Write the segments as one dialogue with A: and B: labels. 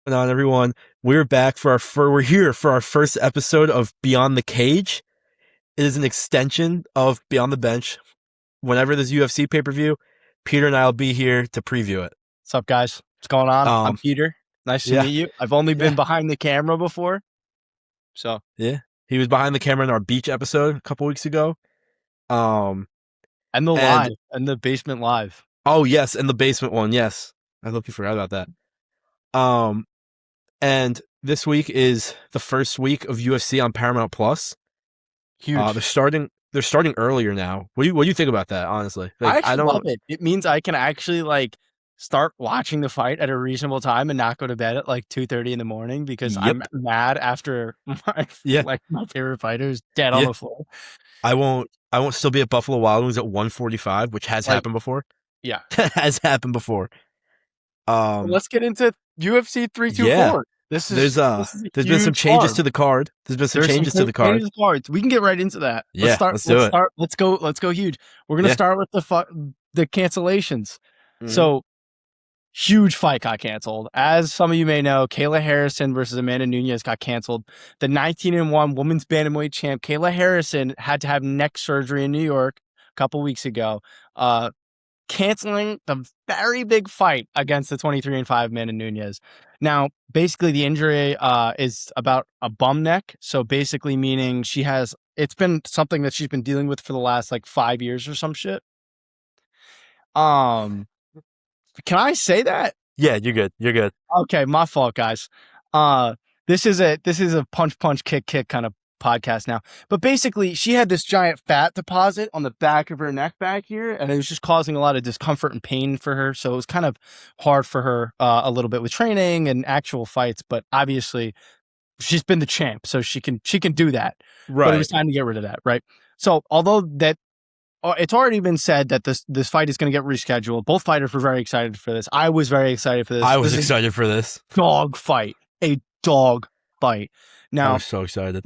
A: Going on, everyone? We're back for we're here for our first episode of Beyond the Cage. It is an extension of Beyond the Bench. Whenever there's UFC pay-per-view, Peter and I will be here to preview it.
B: What's up, guys? What's going on? I'm
A: Um,
B: Peter. Nice to
A: yeah,
B: meet you. I've only
A: yeah,
B: been behind the camera before, so
A: yeah. He was behind the camera in our beach episode a couple weeks ago. Um,
B: and the
A: and
B: live and the basement live.
A: oh yes, and the basement one, yes. I hope you forgot about that. And this week is the first week of UFC on Paramount Plus.
B: Huge.
A: They're starting earlier now. What do you think about that, honestly?
B: I
A: I
B: actually
A: don't.
B: love it. It means I can actually start watching the fight at a reasonable time and not go to bed at 2:30 in the morning because
A: Yep.
B: I'm mad after
A: Yeah.
B: my favorite fighter is dead on
A: Yeah.
B: the floor.
A: I won't still be at Buffalo Wild Wings at 1:45, which has happened before.
B: Yeah.
A: Has happened before.
B: Let's get into UFC
A: Yeah.
B: 324. This
A: There's
B: is a
A: there's been some
B: huge
A: changes
B: card.
A: to the card. There's been some changes to the card.
B: Changes cards. We can get right into that.
A: Yeah, let's do it.
B: Let's go huge. We're gonna start with the cancellations.
A: Mhm.
B: So huge fight got canceled. As some of you may know, Kayla Harrison versus Amanda Nunes got canceled. The 19-1 women's bantamweight champ Kayla Harrison had to have neck surgery in New York a couple weeks ago. Canceling the very big fight against the 23-5 Amanda Nunes. Now, basically, the injury is about a bum neck. So basically, meaning it's been something that she's been dealing with for the last 5 years or some shit. Can I say that?
A: Yeah, you're good. You're good.
B: Okay, my fault, guys. This is a punch kick kind of podcast now, but basically she had this giant fat deposit on the back of her neck back here, and it was just causing a lot of discomfort and pain for her, so it was kind of hard for her a little bit with training and actual fights, but obviously she's been the champ, so she can do that.
A: Right.
B: But it was time to get rid of that, right? So although that it's already been said that this fight is going to get rescheduled, both fighters were very excited for this. I was very excited for this.
A: I was excited for this.
B: Dog fight. A dog fight. Now,
A: I was so excited.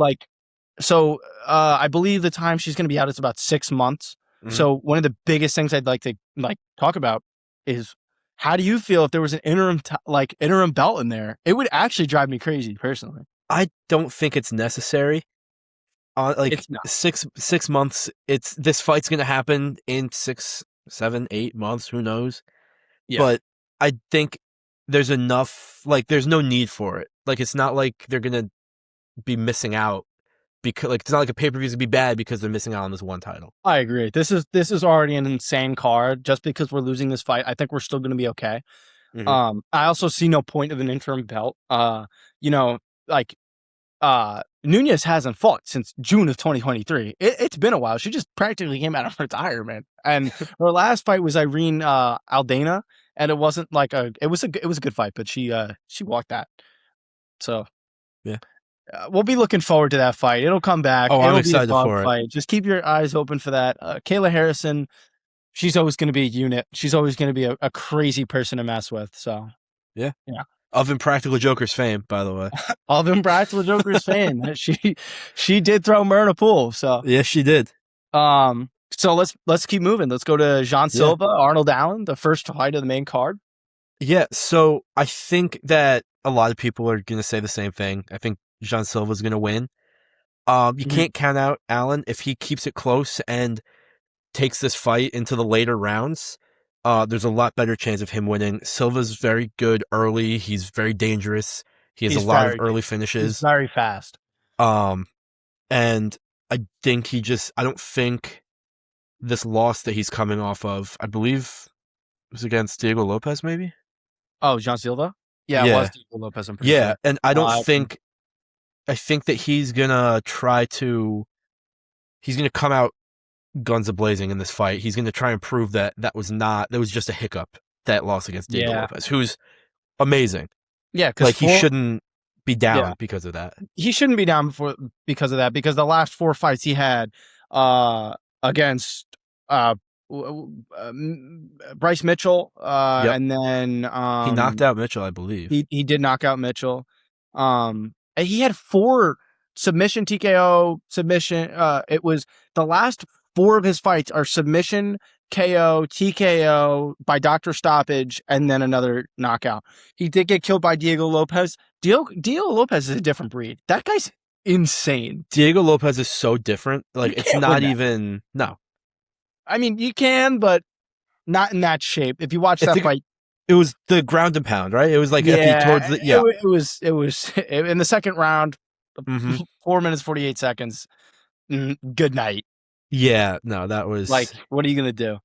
B: So I believe the time she's going to be out is about 6 months. Mm-hmm. So one of the biggest things I'd like to talk about is, how do you feel if there was an interim belt in there? It would actually drive me crazy personally.
A: I don't think it's necessary.
B: It's not.
A: 6 months. This fight's gonna happen in 6, 7, 8 months. Who knows? Yeah. But I think there's enough. There's no need for it. It's not like they're gonna be missing out because it's not like a pay-per-view is gonna be bad because they're missing out on this one title.
B: I agree. This is already an insane card. Just because we're losing this fight, I think we're still gonna be okay. Mm-hmm. I also see no point of an interim belt. Nunes hasn't fought since June of 2023. It's been a while. She just practically came out of retirement, and her last fight was Irene Aldana, and it wasn't it was a good fight, but she walked that. So
A: yeah,
B: we'll be looking forward to that fight. It'll come back.
A: Oh, I'm excited for
B: it. Just keep your eyes open for that. Kayla Harrison, she's always going to be a unit. She's always going to be a crazy person to mess with. So
A: yeah. Of Impractical Joker's fame, by the way.
B: Of Impractical Joker's fame. She did throw her in a pool. So
A: yes, she did.
B: So let's keep moving. Let's go to Jean Silva, Arnold Allen, the first fight of the main card.
A: Yeah, so I think that a lot of people are going to say the same thing. I think Jean Silva's going to win. You can't count out Allen if he keeps it close and takes this fight into the later rounds. There's a lot better chance of him winning. Silva's very good early. He's very dangerous. He's a lot of early finishes.
B: He's very fast.
A: And I think I don't think this loss that he's coming off of, I believe it was against Diego Lopez, maybe?
B: Oh, Jean Silva? Yeah, it was Diego Lopez. I'm pretty sure.
A: And I don't think, I think that he's going to come out guns a-blazing in this fight. He's going to try and prove that was just a hiccup, that loss against Diego Lopez, who's amazing.
B: Yeah, because
A: he shouldn't be down because of that.
B: He shouldn't be down because of that, because the last 4 fights he had against Bryce Mitchell, and then
A: he knocked out Mitchell, I believe.
B: He did knock out Mitchell. And he had 4 submission, TKO, submission. It was the last 4 of his fights are submission, KO, TKO by doctor stoppage, and then another knockout. He did get killed by Diego Lopez. Diego Lopez is a different breed. That guy's insane.
A: Diego Lopez is so different. Like,
B: You
A: it's
B: can't
A: not
B: win that.
A: even no.
B: I mean, you can, but not in that shape. If you watch that fight,
A: it was the ground and pound, right? It was like towards the
B: it was in the second round,
A: Mhm.
B: 4 minutes 48 seconds. Good night.
A: Yeah, no, that was
B: Like, what are you gonna do?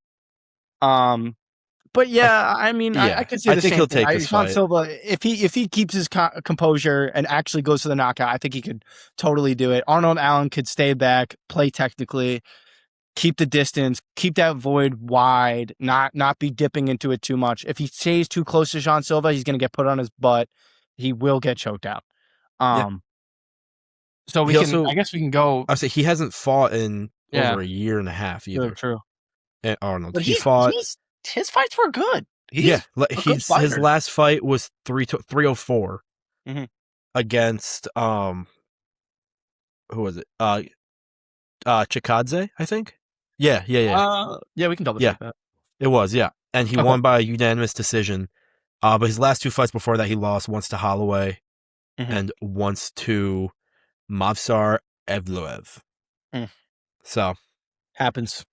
B: But yeah, I mean, I could see
A: I
B: the
A: think
B: same
A: he'll
B: thing.
A: take this
B: Sean
A: fight.
B: Silva, if he keeps his composure and actually goes to the knockout, I think he could totally do it. Arnold Allen could stay back, play technically, keep the distance, keep that void wide, not be dipping into it too much. If he stays too close to Sean Silva, he's gonna get put on his butt. He will get choked out. So
A: He also,
B: I guess we can go.
A: I say he hasn't fought in
B: Yeah,
A: over a year and a half either.
B: true.
A: Arnold.
B: But
A: He fought.
B: his fights were good.
A: Yeah,
B: He's a good
A: his
B: fighter.
A: last fight was 304
B: Mhm.
A: against who was it? Chikadze, I think. Yeah.
B: Yeah, we can double check that.
A: It was, yeah. And he
B: Okay.
A: won by a unanimous decision. But his last 2 fights before that, he lost once to Holloway and once to Mavsar Evloev. So
B: Happens.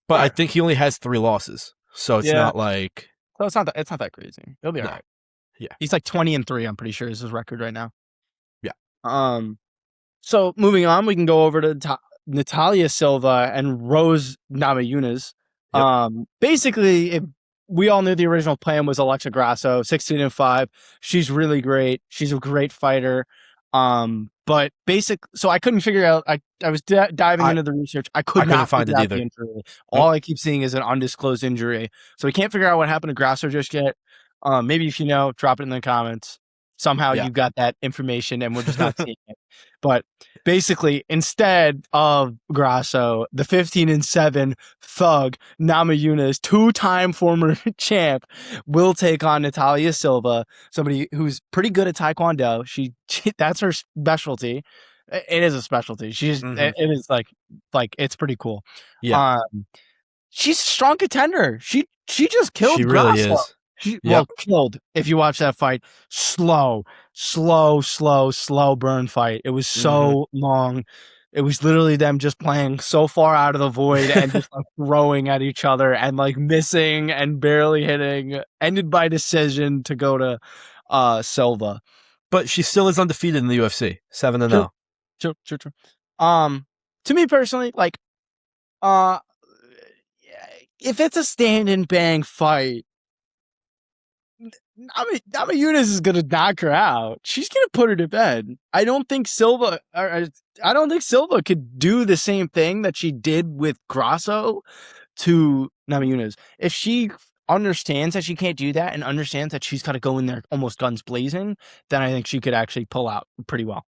A: But I think he only has 3 losses. So it's not like
B: So it's not that crazy. He'll be all right.
A: Yeah.
B: He's like 20-3, I'm pretty sure is his record right now.
A: Yeah.
B: So moving on, we can go over to Natalia Silva and Rose Namajunas.
A: Yep.
B: Basically, we all knew the original plan was Alexa Grasso, 16-5. She's really great. She's a great fighter. But so I couldn't figure out. I was diving into the research. I couldn't find it either. The injury. All I keep seeing is an undisclosed injury. So we can't figure out what happened to Grasso just yet. Maybe if you know, drop it in the comments. Somehow you got that information and we're just not seeing it. But basically, instead of Grasso, the 15-7 thug Namajunas, 2-time former champ, will take on Natalia Silva, somebody who's pretty good at Taekwondo. That's her specialty. It is a specialty. It is like it's pretty cool.
A: Yeah.
B: She's a strong contender. She just killed
A: She
B: Grasso.
A: Really is.
B: Well, killed. If you watch that fight, slow burn fight. It was so long. It was literally them just playing so far out of the void and just like throwing at each other and like missing and barely hitting. Ended by decision to go to Silva.
A: But she still is undefeated in the UFC, 7-0.
B: True. To me personally, like, if it's a stand and bang fight, Namajunas is gonna knock her out. She's gonna put her to bed. I don't think Silva could do the same thing that she did with Grasso to Namajunas. If she understands that she can't do that and understands that she's got to go in there almost guns blazing, then I think she could actually pull out pretty well.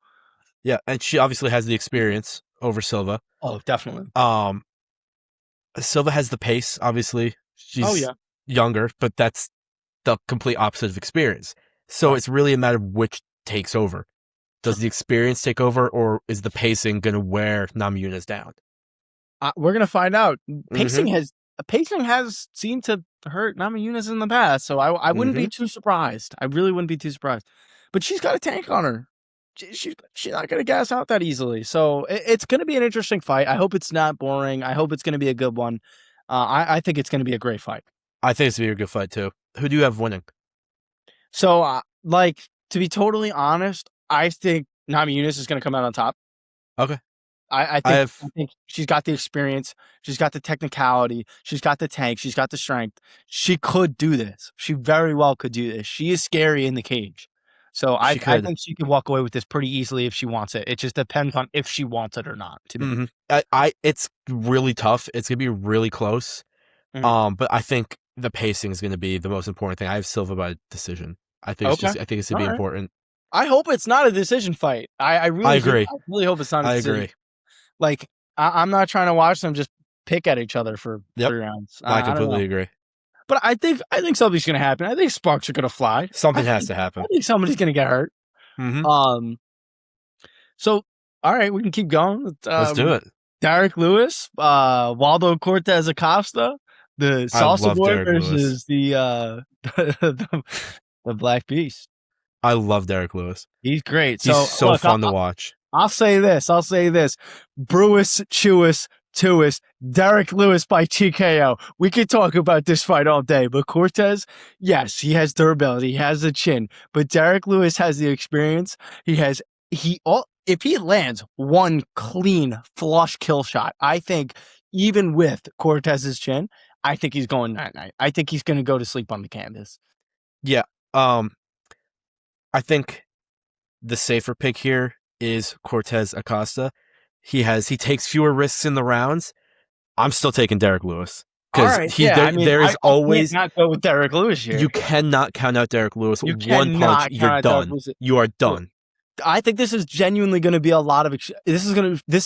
A: Yeah, and she obviously has the experience over Silva.
B: Oh, definitely.
A: Silva has the pace. Obviously, she's younger, but that's the complete opposite of experience. So it's really a matter of which takes over. Does the experience take over, or is the pacing going to wear Namajunas down?
B: We're going to find out. Pacing has seemed to hurt Namajunas in the past, so I wouldn't be too surprised. I really wouldn't be too surprised. But she's got a tank on her. She's not going to gas out that easily. So it's going to be an interesting fight. I hope it's not boring. I hope it's going to be a good one. I think it's going to be a great fight.
A: I think it's going to be a good fight, too. Who do you have winning?
B: So, to be totally honest, I think Namajunas is going to come out on top.
A: Okay.
B: I think she's got the experience. She's got the technicality. She's got the tank. She's got the strength. She could do this. She very well could do this. She is scary in the cage. So I think she could walk away with this pretty easily if she wants it. It just depends on if she wants it or not. To me,
A: it's really tough. It's gonna be really close. But I think the pacing is gonna be the most important thing. I have Silva by decision. I think it's gonna be important.
B: I hope it's not a decision fight. I really
A: agree.
B: I really hope it's not a decision.
A: I agree.
B: Like I'm not trying to watch them just pick at each other for 3 rounds.
A: I completely agree.
B: But I think something's going to happen. I think sparks are going to fly.
A: Something has to happen.
B: I think somebody's going to get hurt. So, all right, we can keep going.
A: Let's do it.
B: Derek Lewis, Waldo Cortez Acosta, the
A: I
B: Salsa
A: love
B: Boy
A: Derek Lewis.
B: versus the Black Beast.
A: I love Derek Lewis.
B: He's great.
A: He's
B: So
A: so
B: look,
A: fun to watch.
B: I'll say this. I'll say this. Brewis, Chewis, Tuis, Derek Lewis by TKO. We could talk about this fight all day, but Cortez, yes, he has durability. He has the chin, but Derek Lewis has the experience. If he lands one clean flush kill shot, I think even with Cortez's chin, I think he's going night-night. I think he's going to go to sleep on the canvas.
A: Yeah. I think the safer pick here is Cortez Acosta. He takes fewer risks in the rounds. I'm still taking Derek Lewis
B: All
A: because
B: right. Yeah. I mean,
A: there is
B: I
A: always
B: can't not go with Derek Lewis here.
A: you cannot count out Derek Lewis.
B: You
A: One punch,
B: cannot
A: you're
B: count out
A: done.
B: Lewis.
A: You are done.
B: I think this is genuinely going to be a lot of. This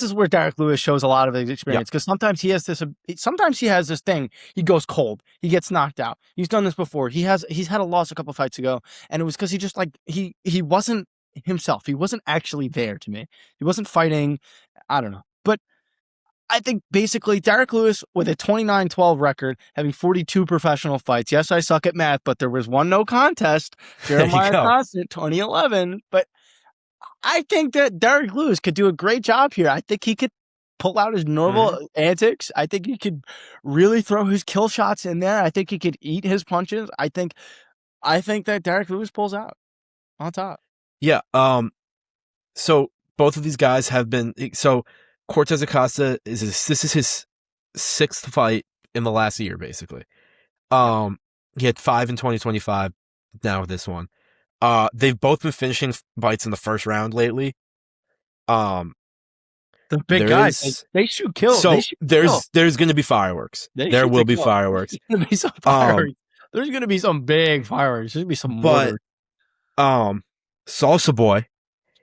B: is where Derek Lewis shows a lot of his experience because sometimes he has this. Sometimes he has this thing. He goes cold. He gets knocked out. He's done this before. He's had a loss a couple fights ago, and it was because he just he wasn't himself. He wasn't actually there to me. He wasn't fighting. I don't know, but I think basically Derek Lewis with a 29-12 record, having 42 professional fights. Yes, I suck at math, but there was one no contest. Jeremiah Constant, 2011, but. I think that Derek Lewis could do a great job here. I think he could pull out his normal antics. I think he could really throw his kill shots in there. I think he could eat his punches. I think that Derek Lewis pulls out on top.
A: Yeah. So both of these guys have been. So Cortez Acosta this is his 6th fight in the last year, basically. He had 5 in 2025. Now this one. They've both been finishing fights in the first round lately.
B: The big guys, they shoot kills.
A: So there's going to be fireworks. There will be fireworks.
B: There's going to be some fireworks. There's going to be some big fireworks. There's going to be some mortar.
A: Salsa Boy,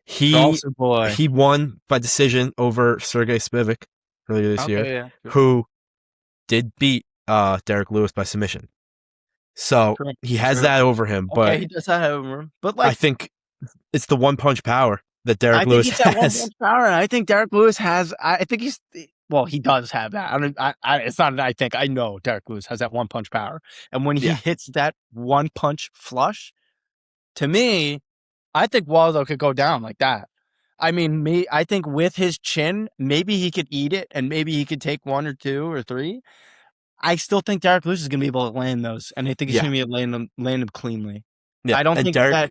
A: he won by decision over Sergey Spivak earlier this year, who did beat Derek Lewis by submission. So he has that over him, but
B: he does that over him. But
A: I think it's the one punch power that Derek Lewis has.
B: That one punch power. I think Derek Lewis has. I think he does have that. It's not an I think. I know Derek Lewis has that one punch power, and when he hits that one punch flush, to me, I think Waldo could go down like that. I mean, I think with his chin, maybe he could eat it, and maybe he could take 1 or 2 or 3. I still think Derek Lewis is going to be able to land those, and I think he's going to be able to land them cleanly. Yeah, I don't think that.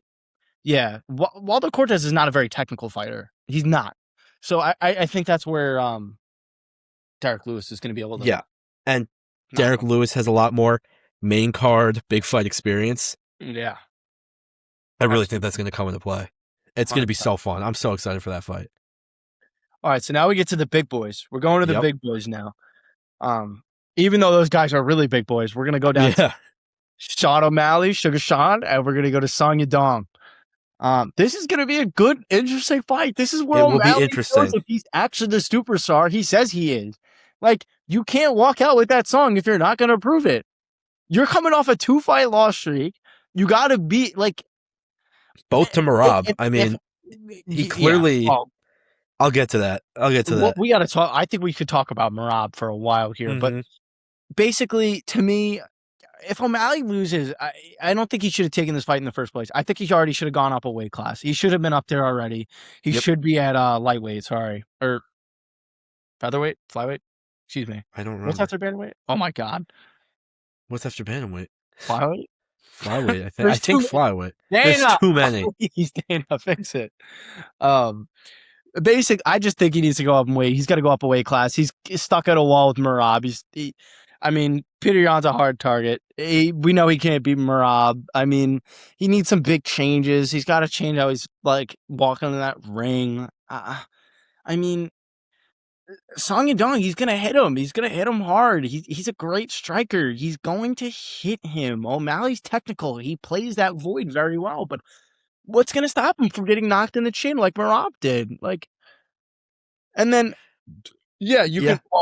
B: Yeah, Waldo Cortez is not a very technical fighter. He's not. So I think that's where Derek Lewis is going to be able to.
A: Yeah, and Derek Lewis has a lot more main card, big fight experience.
B: Yeah.
A: I really think that's going to come into play. It's going to be so fun. I'm so excited for that fight.
B: All right, so now we get to the big boys. We're going to the big boys now. Even though those guys are really big boys, we're going to go down to Sean O'Malley, Sugar Sean, and we're going to go to Song Yadong. This is going to be a good, interesting fight. This is where O'Malley shows if he's actually the superstar he says he is. Like, you can't walk out with that song if you're not going to prove it. You're coming off a 2-fight loss streak. You got to be, like...
A: Both to Merab. He clearly... I'll get to that.
B: We got to talk... I think we could talk about Merab for a while here, but basically, to me... If O'Malley loses, I don't think he should have taken this fight in the first place. I think he already should have gone up a weight class. He should have been up there already. He should be at lightweight, sorry. Or featherweight? Flyweight? Excuse me.
A: I don't remember.
B: What's after bantamweight? Oh my God.
A: What's after bantamweight?
B: Flyweight?
A: Flyweight, I think. I think flyweight. There's too many.
B: He's Dana, fix it. I just think he needs to go up in weight. He's got to go up a weight class. He's stuck at a wall with Merab. Peter Yan's a hard target. We know he can't beat Merab. He needs some big changes. He's got to change how he's walking in that ring. Song Yadong, he's gonna hit him. He's gonna hit him hard. He's a great striker. He's going to hit him. O'Malley's technical. He plays that void very well. But what's gonna stop him from getting knocked in the chin like Merab did? And then. Yeah,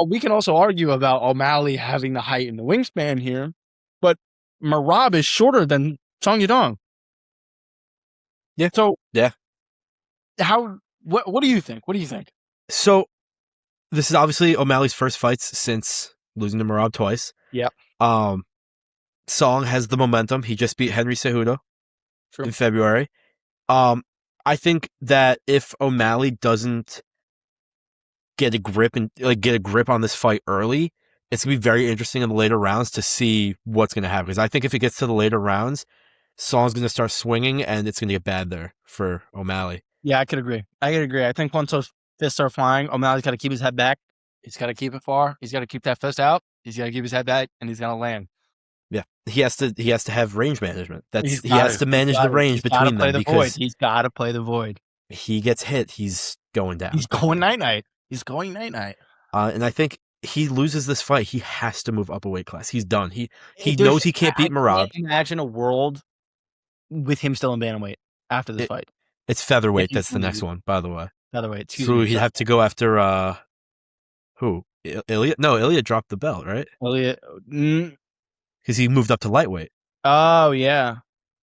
B: we can also argue about O'Malley having the height and the wingspan here, but Merab is shorter than Song Yadong.
A: Yeah.
B: So what do you think? What do you think?
A: So this is obviously O'Malley's first fights since losing to Merab twice.
B: Yep.
A: Song has the momentum. He just beat Henry Cejudo
B: True.
A: in February. I think that if O'Malley doesn't get a grip on this fight early, it's gonna be very interesting in the later rounds to see what's gonna happen. Because I think if it gets to the later rounds, Song's gonna start swinging, and it's gonna get bad there for O'Malley.
B: Yeah, I could agree. I think once those fists start flying, O'Malley's got to keep his head back. He's got to keep it far. He's got to keep that fist out. He's got to keep his head back, and he's got to land.
A: Yeah, he has to have range management. He
B: gotta,
A: has to manage the range between them because
B: he's got to play the void.
A: He gets hit, he's going down.
B: He's going night-night.
A: And I think he loses this fight, he has to move up a weight class. He's done. He knows he can't beat Merab.
B: I can't imagine a world with him still in bantamweight after this fight.
A: It's featherweight. That's the next one, by the way.
B: Featherweight.
A: So he'd have to go after who? Ilya? No, Ilya dropped the belt, right?
B: Ilya,
A: because he moved up to lightweight.
B: Oh yeah,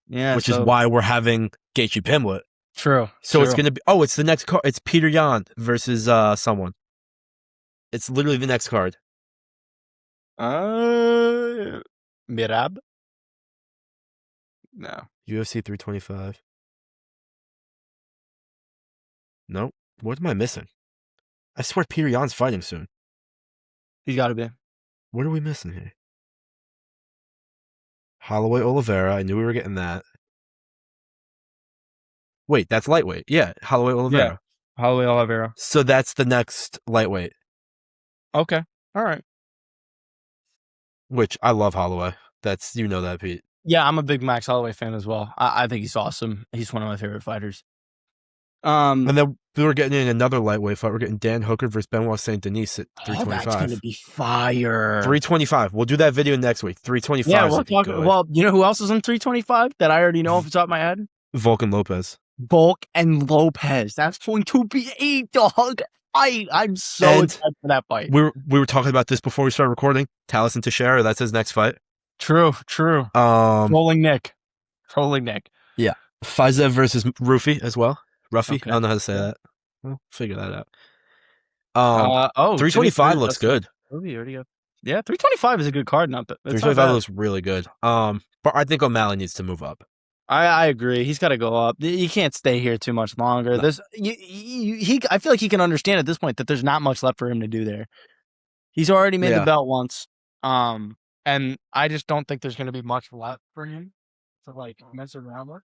B: yeah.
A: Which is why we're having Gaethje Pimlet.
B: True.
A: So it's gonna be. Oh, it's the next card. It's Peter Yan versus someone. It's literally the next card.
B: Mirab. No.
A: UFC 325. No. What am I missing? I swear Peter Yan's fighting soon.
B: He's got to be.
A: What are we missing here? Holloway Oliveira. I knew we were getting that. Wait, that's lightweight. Yeah, Holloway Oliveira.
B: Yeah, Holloway Oliveira.
A: So that's the next lightweight.
B: Okay. All right.
A: Which I love Holloway. That's, you know that, Pete.
B: Yeah, I'm a big Max Holloway fan as well. I think he's awesome. He's one of my favorite fighters.
A: And then we're getting in another lightweight fight. We're getting Dan Hooker versus Benoit Saint Denis at 325.
B: That's gonna be fire.
A: 325. We'll do that video next week. 325.
B: Yeah, we'll talk. Well, you know who else is in 325 that I already know off the top of my head?
A: Volkan Lopez.
B: Volk and Lopez. That's going to be a dog fight. I'm so excited for that fight.
A: We were talking about this before we started recording. Taliesin Teixeira, that's his next fight.
B: True. Trolling Nick.
A: Yeah. Faizaev versus Rufi as well. Ruffy.
B: Okay.
A: I don't know how to say that. We'll figure that out. 325 looks good.
B: Yeah, 325 is a good card.
A: 325 looks really good. But I think O'Malley needs to move up.
B: I agree. He's got to go up. He can't stay here too much longer.
A: No.
B: I feel like he can understand at this point that there's not much left for him to do there. He's already made the belt once. And I just don't think there's going to be much left for him to mess around with.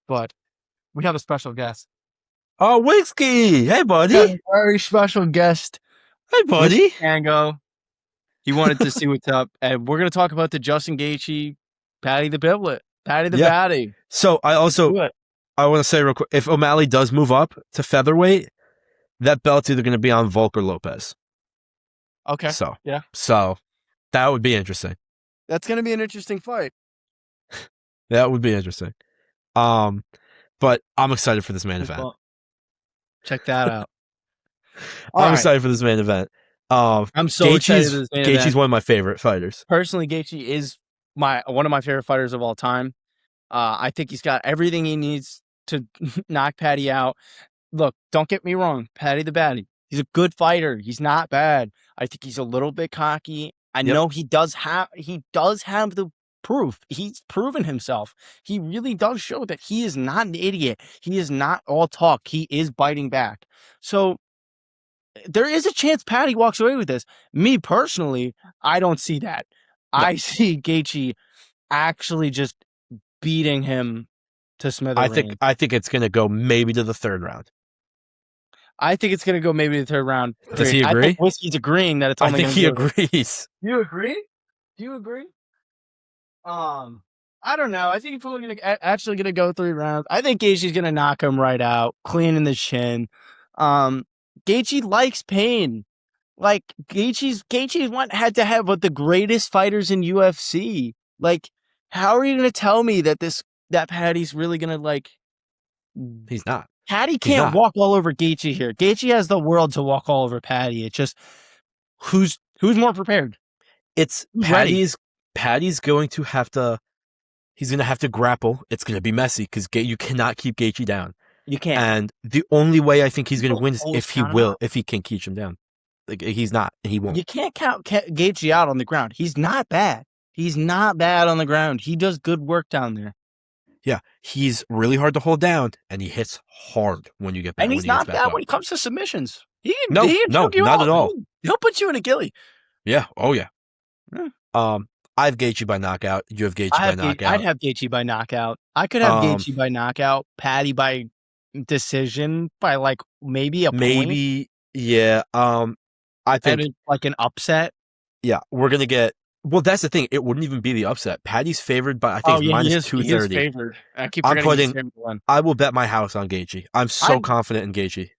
B: But we have a special guest.
A: Oh, Whiskey! Hey, buddy!
B: A very special guest.
A: Hey, buddy!
B: Tango. He wanted to see what's up. And we're going to talk about the Justin Gaethje, Paddy the Baddy.
A: So I want to say real quick, if O'Malley does move up to featherweight, that belt's either going to be on Volk or Lopez.
B: Okay.
A: So
B: that
A: would be interesting.
B: That's going to be an interesting fight.
A: That would be interesting. But I'm excited for this main event.
B: Check that out.
A: I'm excited for this main event.
B: I'm so excited for this main event.
A: Gaethje's one of my favorite fighters.
B: Personally, Gaethje is one of my favorite fighters of all time. I think he's got everything he needs to knock Paddy out. Look, don't get me wrong, Paddy the Baddy. He's a good fighter. He's not bad. I think he's a little bit cocky. I know he does have the proof. He's proven himself. He really does show that he is not an idiot. He is not all talk. He is biting back. So there is a chance Paddy walks away with this. Me personally, I don't see that. No. I see Gaethje actually just beating him to smithereens.
A: I think it's going to go maybe to the third round.
B: I think it's going to go maybe to the third round.
A: Does he agree?
B: I think Whiskey's agreeing that it's only
A: I think he agrees.
B: You agree? Do you agree? I don't know. I think people are actually going to go 3 rounds. I think Gaethje's going to knock him right out, clean in the chin. Gaethje likes pain. Like Gaethje's went head to head with the greatest fighters in UFC. Like, how are you going to tell me that Paddy's really going to
A: He's not.
B: Paddy can't walk all over Gaethje here. Gaethje has the world to walk all over Paddy. It's just who's more prepared.
A: It's Paddy's going to have to. He's going to have to grapple. It's going to be messy because you cannot keep Gaethje down.
B: You can't.
A: And the only way I think he's going to
B: People
A: win is
B: always
A: if he
B: count him
A: will,
B: out.
A: if he can keep him down. Like he's not, he won't.
B: You can't count Gaethje out on the ground. He's not bad. He's not bad on the ground. He does good work down there.
A: Yeah, he's really hard to hold down, and he hits hard when you get back.
B: And
A: When
B: he's
A: he gets
B: not
A: back
B: bad
A: up.
B: when it comes to submissions. He
A: No,
B: can choke you
A: not
B: out.
A: at all.
B: He'll put you in a gilly.
A: Yeah. Oh yeah.
B: Yeah.
A: I have Gaethje by knockout. You have Gaethje by knockout.
B: I'd have Gaethje by knockout. I could have Gaethje by knockout. Paddy by decision by like maybe a point.
A: Maybe. Yeah. I think
B: like an upset.
A: Yeah, we're gonna get. Well, that's the thing. It wouldn't even be the upset. Paddy's favored by I think it's minus 230.
B: He is favored. I keep forgetting.
A: I will bet my house on Gaethje. I'm so confident in Gaethje.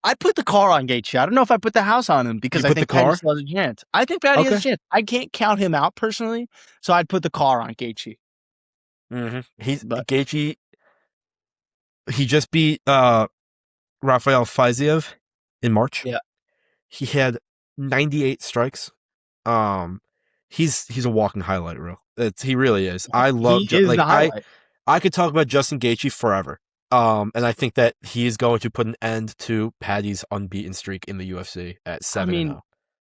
B: I put the car on Gaethje. I don't know if I put the house on him because I think Paddy still has a chance. I think Paddy has a chance. I can't count him out personally, so I'd put the car on Gaethje.
A: Gaethje. He just beat Rafael Fiziev in March.
B: Yeah,
A: he had 98 strikes. He's a walking highlight reel. He really is. I love I could talk about Justin Gaethje forever. And I think that he is going to put an end to Paddy's unbeaten streak in the UFC at 7-0.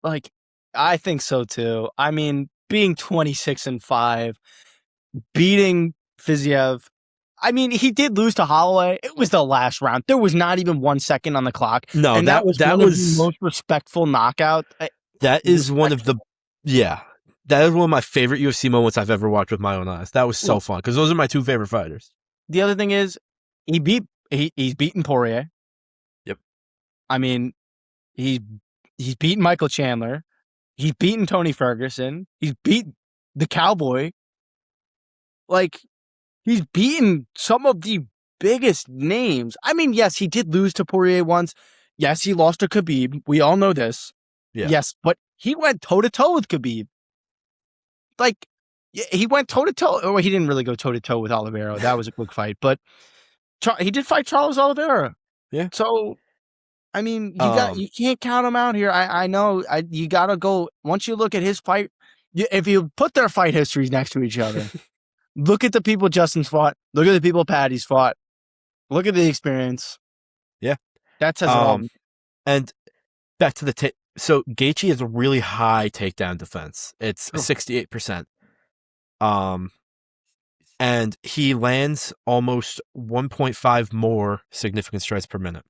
B: Like I think so too. I mean, being 26-5, beating Fiziev. I mean, he did lose to Holloway. It was the last round. There was not even 1 second on the clock.
A: No,
B: and that was one of the most respectful knockout.
A: That is one of my favorite UFC moments I've ever watched with my own eyes. That was so fun because those are my two favorite fighters.
B: The other thing is, he's beaten Poirier.
A: Yep.
B: I mean, he's beaten Michael Chandler. He's beaten Tony Ferguson. He's beat the Cowboy. Like, he's beaten some of the biggest names. I mean, yes, he did lose to Poirier once. Yes, he lost to Khabib. We all know this.
A: Yeah.
B: Yes, but he went toe-to-toe with Khabib. Like, he went toe-to-toe. Well, he didn't really go toe-to-toe with Oliveira. That was a quick fight. But he did fight Charles Oliveira.
A: Yeah.
B: So, I mean, you can't count him out here. I know. You got to go. Once you look at his fight, if you put their fight histories next to each other, look at the people Justin's fought. Look at the people Paddy's fought. Look at the experience.
A: Yeah.
B: That says it all.
A: And back to the so Gaethje has a really high takedown defense. It's 68%. And he lands almost 1.5 more significant strikes per minute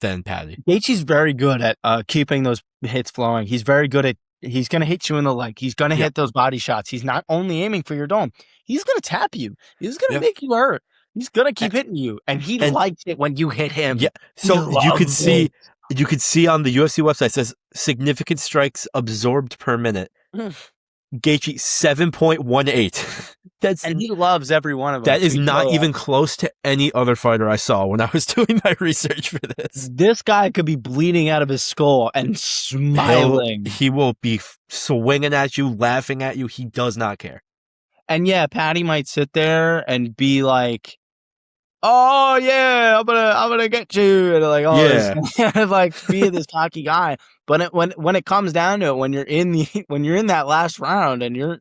A: than Paddy.
B: Gaethje's very good at keeping those hits flowing. He's very good at. He's going to hit you in the leg. He's going to hit those body shots. He's not only aiming for your dome. He's going to tap you. He's going to make you hurt. He's going to keep hitting you, and he likes it when you hit him.
A: Yeah. So you could see on the UFC website it says significant strikes absorbed per minute. Gaethje 7.18.
B: And he loves every one of them.
A: That is not even close to any other fighter I saw when I was doing my research for this.
B: This guy could be bleeding out of his skull and smiling.
A: He will be swinging at you, laughing at you. He does not care.
B: And yeah, Paddy might sit there and be like, "Oh yeah, I'm gonna get you," and like, like be this cocky guy. But when it comes down to it, when you're in that last round and you're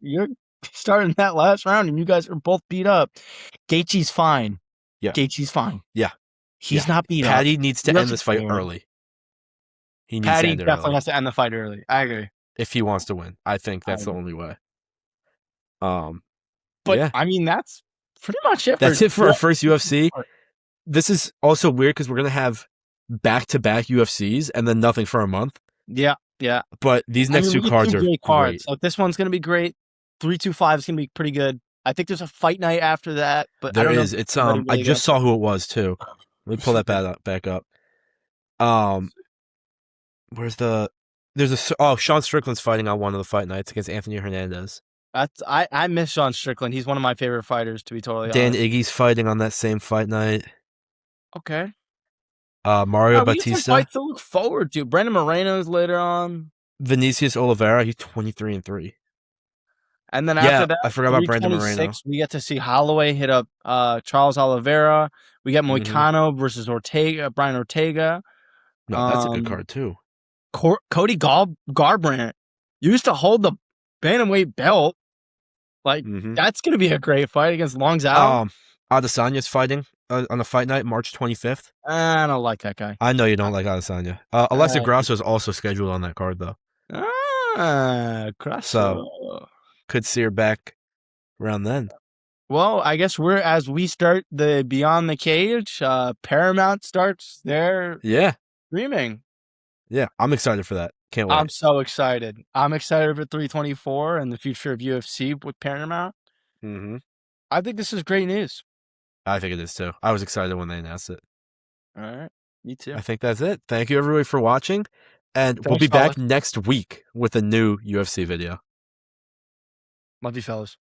B: starting that last round and you guys are both beat up, Gaethje's fine.
A: Yeah,
B: Gaethje's fine.
A: Yeah,
B: he's not beat
A: up. Paddy needs to end this fight early.
B: Paddy definitely has to end the fight early. I agree.
A: If he wants to win, I think that's the only way.
B: But I mean, that's pretty much it.
A: That's it for our first UFC. This is also weird because we're gonna have back-to-back UFCs and then nothing for a month.
B: Yeah, yeah.
A: But these next two cards are great.
B: So this one's gonna be great. 325 is gonna be pretty good. I think there's a fight night after that, but
A: there is. It's I just saw who it was too. Let me pull that back up. Sean Strickland's fighting on one of the fight nights against Anthony Hernandez.
B: I miss Sean Strickland. He's one of my favorite fighters, to be totally honest.
A: Dan Iggy's fighting on that same fight night.
B: Okay.
A: Mario Batista.
B: Some fights to look forward to. Brandon Moreno's later on.
A: Vinicius Oliveira. He's 23-3.
B: And then after that,
A: I forgot about Brandon Moreno.
B: We get to see Holloway hit up Charles Oliveira. We get Moicano versus Brian Ortega.
A: No, that's a good card too.
B: Cody Garbrandt used to hold the bantamweight belt. Like that's going to be a great fight against Long Zhao.
A: Adesanya's fighting on a fight night, March 25th.
B: I don't like that guy.
A: I know you don't like Adesanya. Alexa Grasso is also scheduled on that card though, so
B: Grasso.
A: could see her back around then.
B: Well, I guess as we start the Beyond the Cage, Paramount starts their
A: Yeah,
B: streaming.
A: yeah, I'm excited for that. Can't wait.
B: I'm so excited. I'm excited for 324 and the future of UFC with Paramount.
A: Mm-hmm.
B: I think this is great news.
A: I think it is too. I was excited when they announced it.
B: All right. Me too.
A: I think that's it. Thank you everybody for watching, and we'll
B: Thanks,
A: be back
B: fellas.
A: next week with a new UFC video.
B: Love you, fellas.